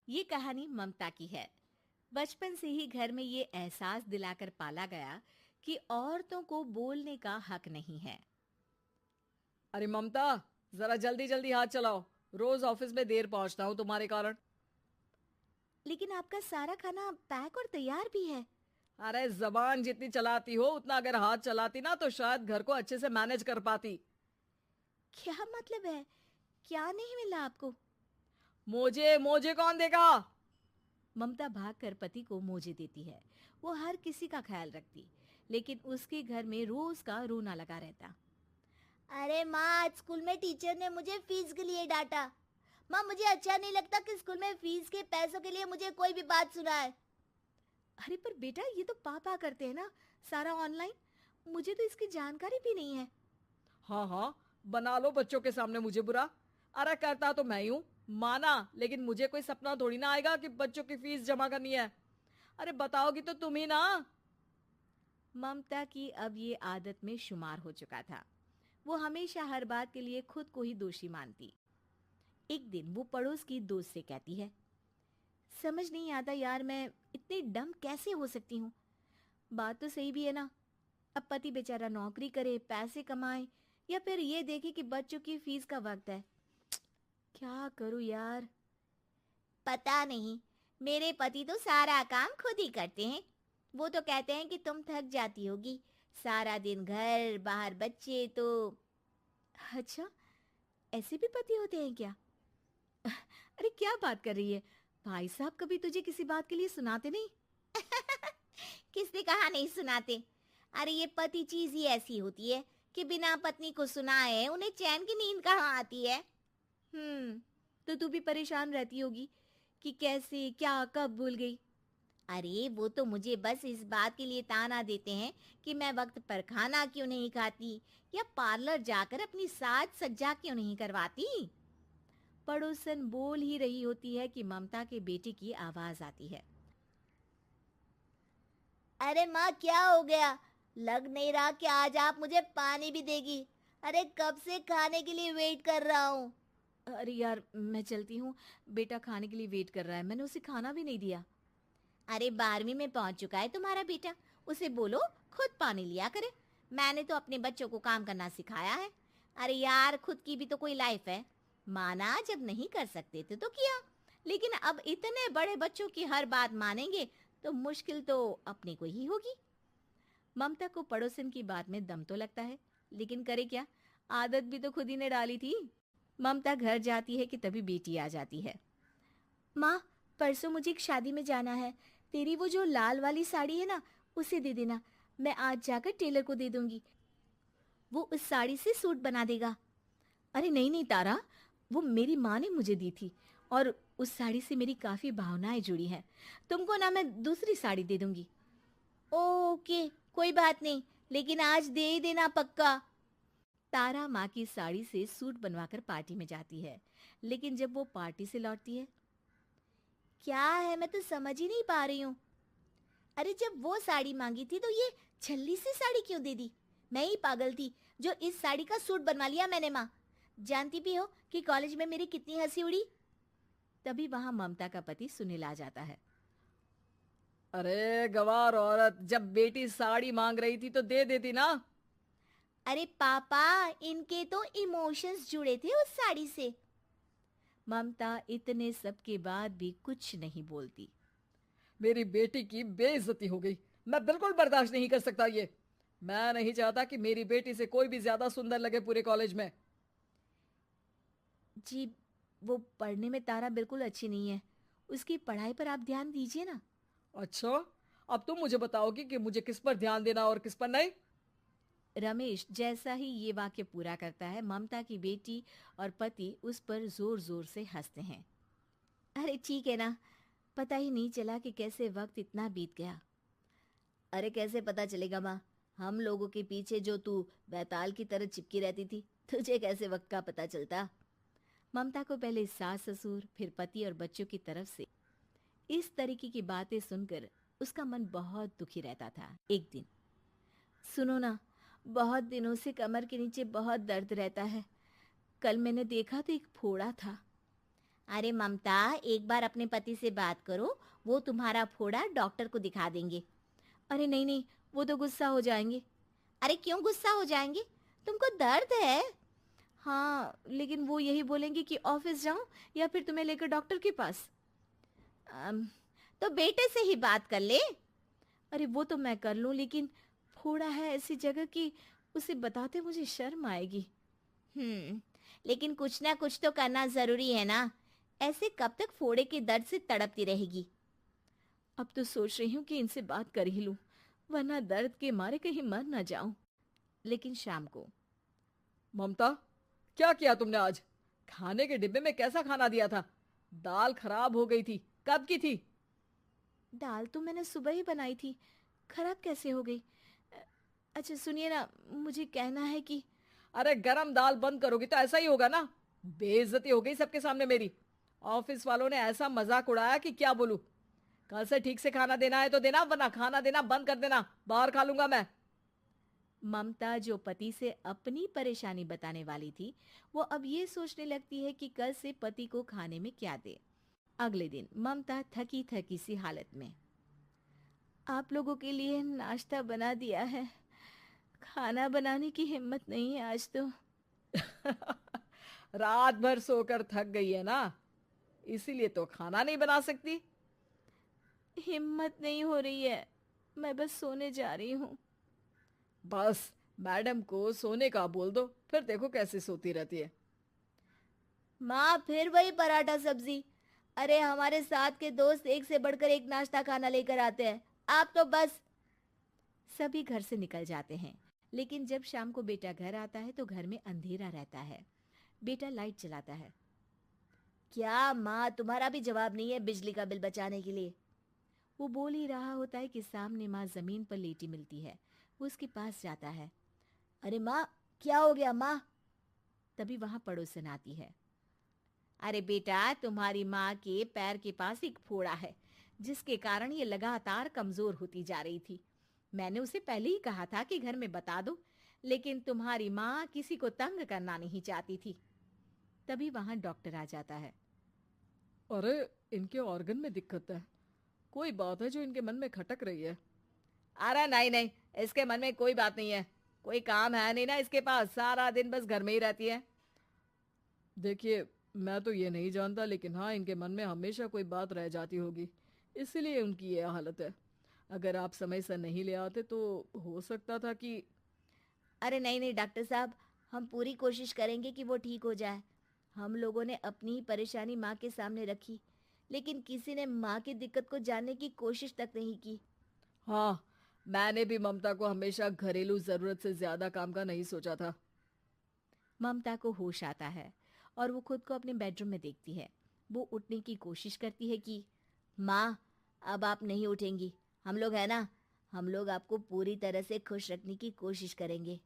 ये कहानी ममता की है। बचपन से ही घर में ये एहसास दिलाकर पाला गया कि औरतों को बोलने का हक नहीं है। अरे ममता, जरा जल्दी जल्दी हाथ चलाओ। रोज ऑफिस में देर पहुंचता हूँ तुम्हारे कारण। लेकिन आपका सारा खाना पैक और तैयार भी है। अरे जबान जितनी चलाती हो उतना अगर हाथ चलाती ना तो शायद घर को अच्छे से मैनेज कर पाती। क्या मतलब है? क्या नहीं मिला आपको? मोजे मोजे कौन देगा? ममता भागकर पति को मोजे देती है। वो हर किसी का ख्याल रखती, लेकिन उसके घर में रोज का रोना लगा रहता। अरे माँ, आज स्कूल में टीचर ने मुझे फीस के लिए डांटा। माँ, मुझे अच्छा नहीं लगता कि स्कूल में फीस के पैसों के लिए मुझे कोई भी बात सुनाए। अरे पर बेटा, ये तो पापा करते हैं ना, सारा ऑनलाइन। मुझे तो इसकी जानकारी भी नहीं है। हाँ हाँ, बना लो बच्चों के सामने मुझे बुरा। अरे करता तो मैं ही हूँ, माना, लेकिन मुझे कोई सपना थोड़ी ना आएगा कि बच्चों की फीस जमा करनी है। अरे बताओगी तो तुम ही ना। ममता की अब ये आदत में शुमार हो चुका था। वो हमेशा हर बात के लिए खुद को ही दोषी मानती। एक दिन वो पड़ोस की दोस्त से कहती है, समझ नहीं आता यार, मैं इतनी डम कैसे हो सकती हूँ। बात तो सही भी है ना। अब पति बेचारा नौकरी करे, पैसे कमाए, या फिर ये देखे कि बच्चों की फीस का वक्त है। क्या करूँ यार। पता नहीं, मेरे पति तो सारा काम खुद ही करते हैं। वो तो कहते हैं कि तुम थक जाती होगी, सारा दिन घर बाहर बच्चे तो। अच्छा, ऐसे भी पति होते हैं क्या? अरे क्या बात कर रही है? भाई साहब कभी तुझे किसी बात के लिए सुनाते नहीं? किसने कहा नहीं सुनाते? अरे ये पति चीज ही ऐसी होती है कि बिना पत्नी को सुनाए उन्हें चैन की नींद कहाँ आती है। तो तू भी परेशान रहती होगी कि कैसे, क्या, कब भूल गई। अरे वो तो मुझे बस इस बात के लिए ताना देते हैं कि मैं वक्त पर खाना क्यों नहीं खाती या पार्लर जाकर अपनी साज सज्जा क्यों नहीं करवाती। पड़ोसन बोल ही रही होती है कि ममता के बेटे की आवाज आती है। अरे माँ, क्या हो गया? लग नहीं रहा कि आज आप मुझे पानी भी देगी। अरे कब से खाने के लिए वेट कर रहा हूँ। अरे यार, मैं चलती हूँ। बेटा खाने के लिए वेट कर रहा है, मैंने उसे खाना भी नहीं दिया। अरे 12वीं में पहुंच चुका है तुम्हारा बेटा, उसे बोलो खुद पानी लिया करे। मैंने तो अपने बच्चों को काम करना सिखाया है। अरे यार, खुद की भी तो कोई लाइफ है। माना जब नहीं कर सकते थे तो किया, लेकिन अब इतने बड़े बच्चों की हर बात मानेंगे तो मुश्किल तो अपने को ही होगी। ममता को पड़ोसन की बात में दम तो लगता है, लेकिन करे क्या, आदत भी तो खुद ही ने डाली थी। ममता घर जाती है कि तभी बेटी आ जाती है। माँ, परसों मुझे एक शादी में जाना है। तेरी वो जो लाल वाली साड़ी है ना, उसे दे देना। मैं आज जाकर टेलर को दे दूंगी, वो उस साड़ी से सूट बना देगा। अरे नहीं नहीं तारा, वो मेरी माँ ने मुझे दी थी, और उस साड़ी से मेरी काफी भावनाएं जुड़ी हैं। तुमको ना मैं दूसरी साड़ी दे दूंगी। ओके, कोई बात नहीं, लेकिन आज दे ही देना पक्का। तारा माँ की साड़ी से सूट बनवाकर पार्टी में जाती है, लेकिन जब वो पार्टी से लौटती है। क्या है, मैं तो समझ ही नहीं पा रही हूँ। अरे जब वो साड़ी मांगी थी तो ये छल्ली सी साड़ी क्यों दे दी? मैं ही पागल थी जो इस साड़ी का सूट बनवा लिया मैंने। माँ, जानती भी हो कि कॉलेज में मेरी कितनी हंसी उड़ी। तभी वहां ममता का पति सुनील आ जाता है। अरे गवार औरत, जब बेटी साड़ी मांग रही थी तो दे देती ना। अरे पापा, इनके तो इमोशंस जुड़े थे उस साड़ी से। ममता इतने सब के बाद भी कुछ नहीं बोलती। मेरी बेटी की बेइज्जती हो गई। मैं बिल्कुल बर्दाश्त नहीं कर सकता ये। मैं नहीं चाहता कि मेरी बेटी से कोई भी ज्यादा सुंदर लगे पूरे कॉलेज में। जी, वो पढ़ने में तारा बिल्कुल अच्छी नहीं है, उसकी पढ़ाई पर आप ध्यान दीजिए ना। अच्छा, अब तुम मुझे बताओगी कि मुझे किस पर ध्यान देना और किस पर नहीं। रमेश जैसा ही ये वाक्य पूरा करता है, ममता की बेटी और पति उस पर जोर जोर से हंसते हैं। अरे ठीक है ना, पता ही नहीं चला कि कैसे वक्त इतना बीत गया। अरे कैसे पता चलेगा माँ? हम लोगों के पीछे जो तू बैताल की तरह चिपकी रहती थी, तुझे कैसे वक्त का पता चलता? ममता को पहले सास ससुर, फिर पति और बच्चों की तरफ से इस तरीके की बातें सुनकर उसका मन बहुत दुखी रहता था। एक दिन, सुनो ना, बहुत दिनों से कमर के नीचे बहुत दर्द रहता है। कल मैंने देखा तो एक फोड़ा था। अरे ममता, एक बार अपने पति से बात करो, वो तुम्हारा फोड़ा डॉक्टर को दिखा देंगे। अरे नहीं नहीं, वो तो गुस्सा हो जाएंगे। अरे क्यों गुस्सा हो जाएंगे? तुमको दर्द है? हाँ, लेकिन वो यही बोलेंगे कि ऑफिस जाऊं या फिर तुम्हें लेकर डॉक्टर के पास। तो बेटे से ही बात कर ले। अरे वो तो मैं कर लूं, लेकिन फोड़ा है ऐसी जगह कि उसे बताते मुझे शर्म आएगी। लेकिन कुछ ना कुछ तो करना जरूरी है ना। ऐसे कब तक फोड़े के दर्द से तड़पती रहेगी? अब तो सोच रही हूँ कि इनसे बात कर ही लूं, वरना दर्द के मारे कहीं मर ना जाऊं। लेकिन शाम को, ममता, क्या किया तुमने आज? खाने के डिब्बे में कैसा खाना दिया था? दाल खराब हो गई थी। कब की थी? दाल तो मैंने सुबह ही बनाई थी, खराब कैसे हो गई? अच्छा सुनिए ना, मुझे कहना है कि अरे गरम दाल बंद करोगी तो ऐसा ही होगा ना। बेइज्जती हो गई सबके सामने मेरी। ऑफिस वालों ने ऐसा मजाक उड़ाया कि क्या बोलूं। कल से ठीक से खाना देना है तो देना, वरना खाना देना बंद कर देना। बाहर खा लूंगा मैं। ममता, जो पति से अपनी परेशानी बताने वाली थी, वो अब ये सोचने लगती है कि कल से पति को खाने में क्या दे। अगले दिन ममता थकी थकी सी हालत में, आप लोगों के लिए नाश्ता बना दिया है, खाना बनाने की हिम्मत नहीं है आज तो। रात भर सोकर थक गई है ना, इसीलिए तो खाना नहीं बना सकती। हिम्मत नहीं हो रही है, मैं बस सोने जा रही हूँ। बस मैडम को सोने का बोल दो, फिर देखो कैसे सोती रहती है। माँ, फिर वही पराठा सब्जी। अरे हमारे साथ के दोस्त एक से बढ़कर एक नाश्ता खाना लेकर आते हैं, आप तो बस। सभी घर से निकल जाते हैं, लेकिन जब शाम को बेटा घर आता है तो घर में अंधेरा रहता है। बेटा लाइट जलाता है। क्या माँ, तुम्हारा भी जवाब नहीं है बिजली का बिल बचाने के लिए? वो बोल ही रहा होता है कि सामने माँ जमीन पर लेटी मिलती है। वो उसके पास जाता है। अरे माँ, क्या हो गया माँ? तभी वहां पड़ोसन आती है। अरे बेटा, तुम्हारी माँ के पैर के पास एक फोड़ा है, जिसके कारण ये लगातार कमजोर होती जा रही थी। मैंने उसे पहले ही कहा था कि घर में बता दो, लेकिन तुम्हारी माँ किसी को तंग करना नहीं चाहती थी। तभी वहां डॉक्टर आ जाता है। अरे इनके ऑर्गन में दिक्कत है, कोई बात है जो इनके मन में खटक रही है। अरे नहीं नहीं, इसके मन में कोई बात नहीं है। कोई काम है नहीं ना इसके पास, सारा दिन बस घर में ही रहती है। देखिए, मैं तो ये नहीं जानता, लेकिन हाँ, इनके मन में हमेशा कोई बात रह जाती होगी, इसीलिए उनकी ये हालत है। अगर आप समय से नहीं ले आते तो हो सकता था कि। अरे नहीं नहीं डॉक्टर साहब, हम पूरी कोशिश करेंगे कि वो ठीक हो जाए। हम लोगों ने अपनी ही परेशानी माँ के सामने रखी, लेकिन किसी ने माँ की दिक्कत को जानने की कोशिश तक नहीं की। हाँ, मैंने भी ममता को हमेशा घरेलू जरूरत से ज्यादा काम का नहीं सोचा था। ममता को होश आता है और वो खुद को अपने बेडरूम में देखती है। वो उठने की कोशिश करती है कि माँ, अब आप नहीं उठेंगी। हम लोग है ना, हम लोग आपको पूरी तरह से खुश रखने की कोशिश करेंगे।